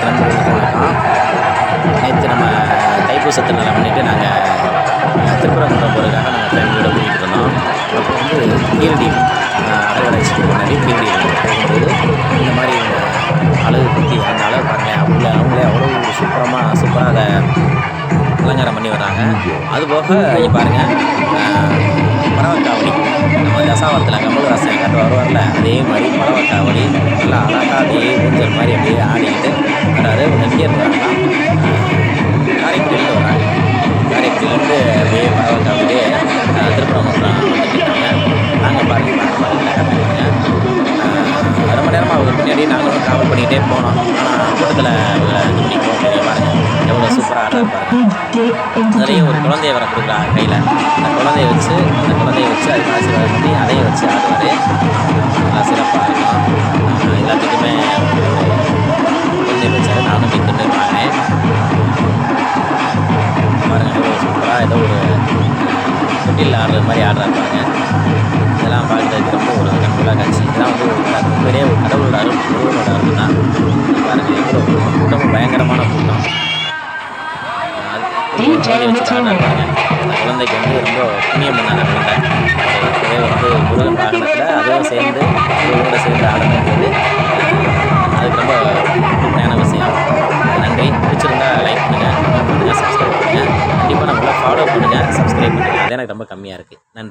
நண்பர்களுக்கு வணக்கம். நேற்று நம்ம தைப்பூச திருநாளை முன்னிட்டு நாங்கள் திருப்பரங்குன்றம் போகிறதுக்காக நாங்கள் ஃபேமிலியோடு போயிட்டு இருந்தோம். அப்போ வந்து கீரடி அகழ்வாராய்ச்சிக்கு முன்னாடி கீரடி போகும்போது இந்த மாதிரி அழகு பற்றி அந்த அழகு பாருங்களேன், அவங்களே அவ்வளோ சூப்பராக அதை அலங்காரம் பண்ணி வர்றாங்க. அதுபோக இங்கே பாருங்கள், பறவைக்காவடி நம்ம தசாவரத்தில் கமலஹாசன் கண்டு வருவார்ல, அதே மாதிரி பறவைக்காவடி நல்லா அழகாக அப்படியே ஊஞ்சல் மாதிரி அப்படியே ஆடிக்கிட்டு வராது. அவங்க எங்கே இருந்தாங்கன்னா காரைக்குடியிலேருந்து வராங்க. காரைக்குடியிலேருந்து அப்படியே பறவைக்காவடியே திருப்பரங்குன்றம் வந்துட்டுருக்காங்க. நாங்கள் பாருங்கள் ரொம்ப நேரமாக அவங்க பின்னாடி நாங்களும் ட்ராவல் பண்ணிக்கிட்டே போனோம். ஆனால் கூட்டத்தில் இது பண்ணி போக பாருங்கள் எவ்வளோ சூப்பராக ஆடுறாரு பாருங்கள். அதுலேயும் ஒரு குழந்தைய வர கொடுக்குறாங்க கையில். அந்த குழந்தைய வச்சு அதுக்கு ஆசீர்வாதம் பண்ணி அதையும் வச்சு ஆடுவார். நல்லா சிறப்பாக இருக்கும். எல்லாத்துக்குமே குழந்தைய வச்சாரு. நானும் போய் தின்னு வாங்கினேன். பாருங்கள் எவ்வளோ சூப்பராக ஏதோ ஒரு தொட்டில் ஆடுறது மாதிரி ஆடுறாரு பாருங்கள். இதெல்லாம் பார்க்குறதுக்கு ரொம்ப ஒரு கண்கொள்ளா காட்சி. இதெல்லாம் வந்து உண்மையிலே ஒரு கடவுளோட அருள், முருகனோட அருள் தான். பாருங்கள் எவ்வளோ கூட்டமும் பயங்கரமான கூட்டம். குழந்தைய வச்சுட்டு ஆடுறாரு பாருங்கள். அந்த குழந்தைக்கு வந்து ரொம்ப புண்ணியம் பண்ணாங்க குழந்தை. இப்போவே வந்து முருகன் வாகனத்தில் அதுவும் சேர்ந்து முருகனோட சேர்ந்து ஆடணுங்கிறது அதுக்கு ரொம்ப உண்மையான விஷயம். நன்றி. பிடிச்சிருந்தா லைக் பண்ணுங்கள், கமெண்ட் பண்ணுங்கள், சப்ஸ்கிரைப் பண்ணுங்கள். கண்டிப்பாக நம்மளை ஃபாலோ பண்ணுங்கள், சப்ஸ்கிரைப் பண்ணுங்கள். அது எனக்கு ரொம்ப கம்மியாக இருக்குது. நன்றி.